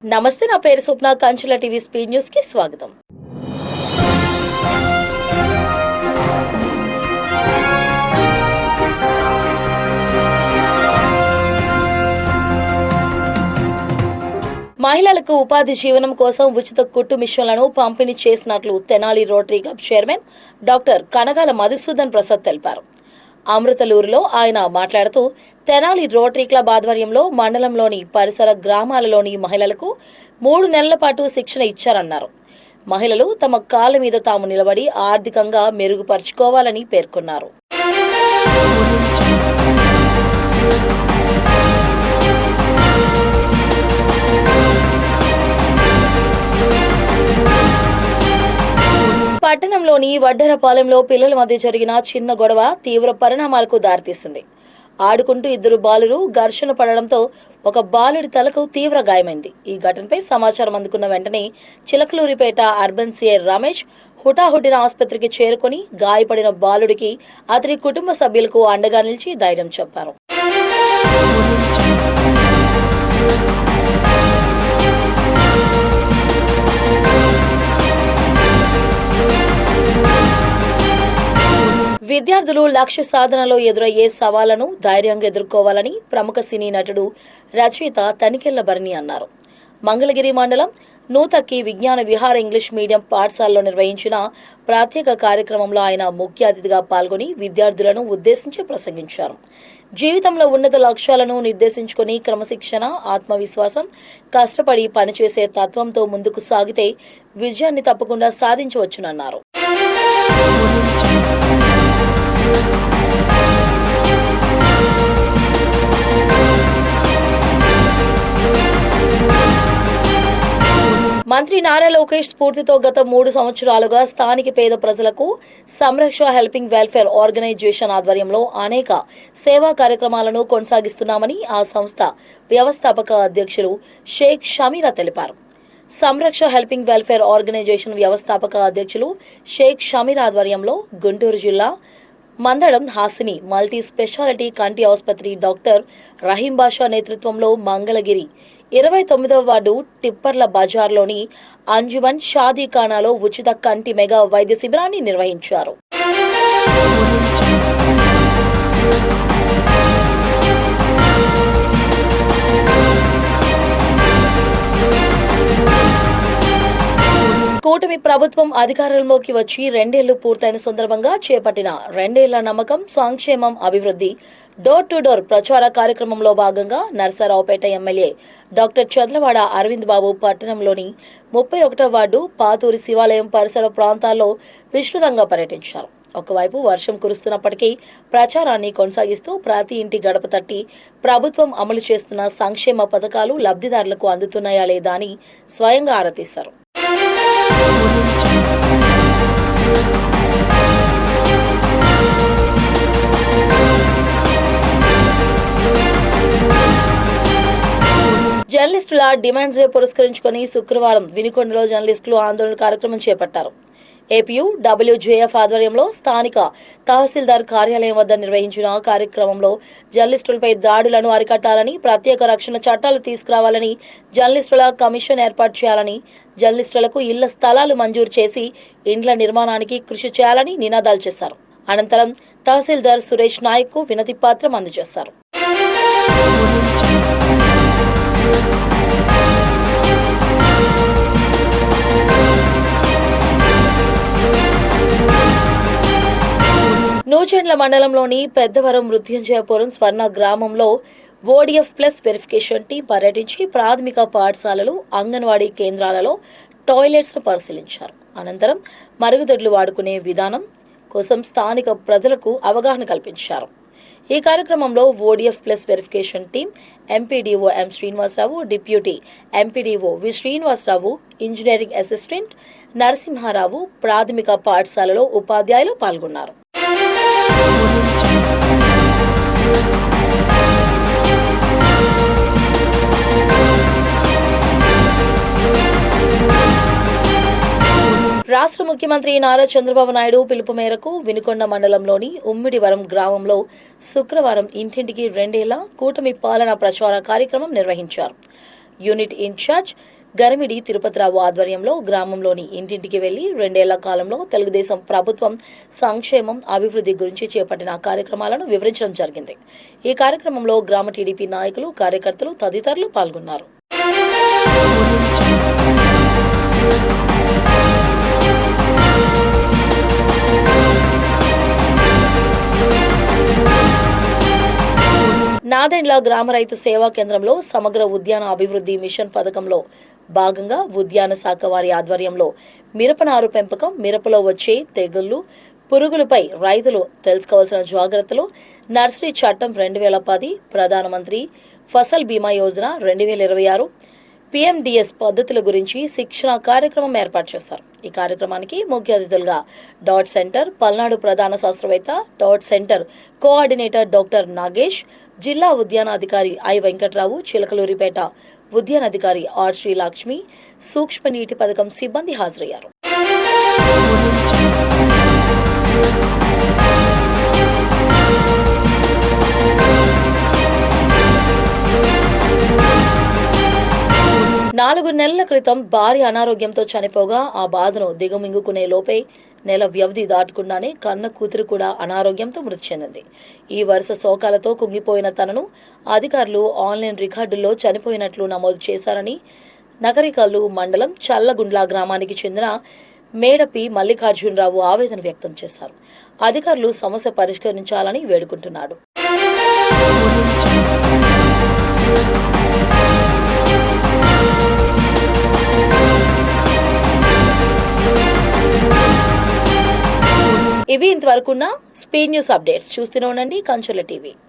నమస్తే, నా పేరు స్వప్న. కంచుల టీవీ స్పీడ్ న్యూస్ కి స్వాగతం. మహిళలకు ఉపాధి జీవనం కోసం ఉచిత కుట్టు మిషన్లను పంపిణీ చేసినట్లు Tenali rotary club chairman doctor Kanagala Madhusudan Prasad తెలిపారు. అమృతలూరులో ఆయన మాట్లాడుతూ, తెనాలి రోటరీ క్లబ్ ఆధ్వర్యంలో మండలంలోని పరిసర గ్రామాలలోని మహిళలకు 3 నెలల పాటు శిక్షణ ఇచ్చారన్నారు. మహిళలు తమ కాళ్ళ మీద తాము నిలబడి ఆర్థికంగా మెరుగుపరుచుకోవాలని పేర్కొన్నారు. పట్టణంలోని వడ్డెరపాలెంలో పిల్లల మధ్య జరిగిన చిన్న గొడవ తీవ్ర పరిణామాలకు దారితీసింది. ఆడుకుంటూ 2 బాలురు ఘర్షణ పడడంతో ఒక బాలుడి తలకు తీవ్ర గాయమైంది. ఈ ఘటనపై సమాచారం అందుకున్న వెంటనే చిలకలూరిపేట అర్బన్ సిఐ రమేష్ హుటాహుటిన ఆసుపత్రికి చేరుకుని గాయపడిన బాలుడికి అతని కుటుంబ సభ్యులకు అండగా నిలిచి ధైర్యం చెప్పారు. విద్యార్థులు లక్ష్య సాధనలో ఎదురయ్యే సవాళ్లను ధైర్యంగా ఎదుర్కోవాలని ప్రముఖ సినీ నటుడు రచయిత తనికెళ్ల భరణి అన్నారు. మంగళగిరి మండలం నూతక్కి విజ్ఞాన విహార ఇంగ్లీష్ మీడియం పాఠశాలలో నిర్వహించిన ప్రత్యేక కార్యక్రమంలో ఆయన ముఖ్య అతిథిగా పాల్గొని విద్యార్థులను ఉద్దేశించి ప్రసంగించారు. జీవితంలో ఉన్నత లక్ష్యాలను నిర్దేశించుకుని క్రమశిక్షణ, ఆత్మవిశ్వాసం, కష్టపడి పనిచేసే తత్వంతో ముందుకు సాగితే విజయాన్ని తప్పకుండా సాధించవచ్చునన్నారు. మంత్రి నారా లోకేష్ స్ఫూర్తితో గత 3 సంవత్సరాలుగా స్థానిక పేద ప్రజలకు సంరక్ష హెల్పింగ్ వెల్ఫేర్ ఆర్గనైజేషన్ ఆధ్వర్యంలో అనేక సేవా కార్యక్రమాలను కొనసాగిస్తున్నామని ఆ సంస్థ వ్యవస్థాపక అధ్యక్షులు షేక్ షమీరా తెలిపారు. సంరక్ష హెల్పింగ్ వెల్ఫేర్ ఆర్గనైజేషన్ వ్యవస్థాపక అధ్యక్షులు షేక్ షమీరా ఆధ్వర్యంలో గుంటూరు జిల్లా మందడం హాసిని మల్టీ స్పెషాలిటీ కంటి ఆసుపత్రి డాక్టర్ రహీం బాషా నేతృత్వంలో మంగళగిరి 29వ వార్డు టిప్పర్ల బజార్లోని అంజుమన్ షాదీఖానాలో ఉచిత కంటి మెగా వైద్య శిబిరాన్ని నిర్వహించారు. కూటమి ప్రభుత్వం అధికారంలోకి వచ్చి 2 ఏళ్లు పూర్తయిన సందర్భంగా చేపట్టిన 2 ఏళ్ల నమ్మకం, సంక్షేమం, అభివృద్ధి డోర్ టు డోర్ ప్రచార కార్యక్రమంలో భాగంగా నరసరావుపేట ఎమ్మెల్యే డాక్టర్ చంద్రవాడ అరవింద్ బాబు పట్టణంలోని 31వ వార్డు పాతూరి శివాలయం పరిసర ప్రాంతాల్లో విస్తృతంగా పర్యటించారు. ఒకవైపు వర్షం కురుస్తున్నప్పటికీ ప్రచారాన్ని కొనసాగిస్తూ ప్రతి ఇంటి గడప తట్టి ప్రభుత్వం అమలు చేస్తున్న సంక్షేమ పథకాలు లబ్ధిదారులకు అందుతున్నాయా లేదా అని స్వయంగా ఆరా తీశారు. జర్నలిస్టుల డిమాండ్స్ డే పురస్కరించుకుని శుక్రవారం వినుకొండలో జర్నలిస్టులు ఆందోళన కార్యక్రమం చేపట్టారు. ఏపీయూ డబ్ల్యూజేఎఫ్ ఆధ్వర్యంలో స్థానిక తహసీల్దార్ కార్యాలయం వద్ద నిర్వహించిన కార్యక్రమంలో జర్నలిస్టులపై దాడులను అరికట్టాలని, ప్రత్యేక రక్షణ చట్టాలు తీసుకురావాలని, జర్నలిస్టుల కమిషన్ ఏర్పాటు చేయాలని, జర్నలిస్టులకు ఇళ్ల స్థలాలు మంజూరు చేసి ఇండ్ల నిర్మాణానికి కృషి చేయాలని నినాదాలు చేశారు. అనంతరం తహసీల్దార్ సురేష్ నాయక్ కు వినతి పత్రం అందజేశారు. నూచెండ్ల మండలంలోని పెద్దవరం మృత్యుంజయపురం స్వర్ణ గ్రామంలో ఓడిఎఫ్ ప్లస్ వెరిఫికేషన్ టీం పర్యటించి ప్రాథమిక పాఠశాలలు, అంగన్వాడీ కేంద్రాలలో టాయిలెట్స్ ను పరిశీలించారు. అనంతరం మరుగుదొడ్లు వాడుకునే విధానం కోసం స్థానిక ప్రజలకు అవగాహన కల్పించారు. ఈ కార్యక్రమంలో ODF plus verification team MPDO M Srinivasarao, deputy MPDO V Srinivasarao, engineering assistant Narasimharao, ప్రాథమిక పాఠశాలలో ఉపాధ్యాయులు పాల్గొన్నారు. రాష్ట్ర ముఖ్యమంత్రి నారా చంద్రబాబు నాయుడు పిలుపు మేరకు వినుకొండ మండలంలోని ఉమ్మిడివరం గ్రామంలో శుక్రవారం ఇంటింటికి 2 ఏళ్ల కూటమి పాలన ప్రచార కార్యక్రమం నిర్వహించారు. యూనిట్ ఇన్ఛార్జ్ గరిమిడి తిరుపతిరావు ఆధ్వర్యంలో గ్రామంలోని ఇంటింటికి వెళ్లి 2 ఏళ్ల కాలంలో తెలుగుదేశం ప్రభుత్వం సంక్షేమం అభివృద్ధి గురించి చేపట్టిన కార్యక్రమాలను వివరించడం జరిగింది. ఈ కార్యక్రమంలో గ్రామ టీడీపీ నాయకులు, కార్యకర్తలు తదితరులు పాల్గొన్నారు. నాదెండ్ల గ్రామ రైతు సేవా కేంద్రంలో సమగ్ర ఉద్యాన అభివృద్ధి మిషన్ పథకంలో భాగంగా ఉద్యాన శాఖ వారి ఆధ్వర్యంలో మిరపనారు పెంపకం, మిరపలో వచ్చే తెగుళ్లు, పురుగులపై రైతులు తెలుసుకోవాల్సిన జాగ్రత్తలు, నర్సరీ చట్టం 2010, ప్రధానమంత్రి ఫసల్ బీమా యోజన 2026, PMDS పద్ధతుల గురించి శిక్షణ కార్యక్రమం ఏర్పాటు చేశారు. ఈ కార్యక్రమానికి ముఖ్య అతిథులుగా డాట్ సెంటర్ పల్నాడు ప్రధాన శాస్త్రవేత్త, dot centre coordinator doctor Nagesh, జిల్లా ఉద్యానాధికారి ఐ వెంకట్రావు, చిలకలూరిపేట ఉద్యానాధికారి ఆర్ శ్రీలక్ష్మి, సూక్ష్మ నీటి పథకం సిబ్బంది హాజరయ్యారు. నాలుగు నెలల క్రితం భారీ అనారోగ్యంతో చనిపోగా ఆ బాధను దిగమింగుకునే లోపే నెల వ్యవధి దాటకుండానే కన్న కూతురు కూడా అనారోగ్యంతో మృతి చెందింది. ఈ వరుస శోకాలతో కుంగిపోయిన తనను అధికారులు ఆన్లైన్ రికార్డుల్లో చనిపోయినట్లు నమోదు చేశారని నకరికల్లు మండలం చల్లగుండ్ల గ్రామానికి చెందిన మేడపి మల్లికార్జునరావు ఆవేదన వ్యక్తం చేశారు. అధికారులు సమస్య పరిష్కరించాలని వేడుకుంటున్నాడు. ఇవి ఇంతవరకున్న స్పీడ్ న్యూస్ అప్డేట్స్. చూస్తూనే ఉండండి కంచర్ల టీవీ.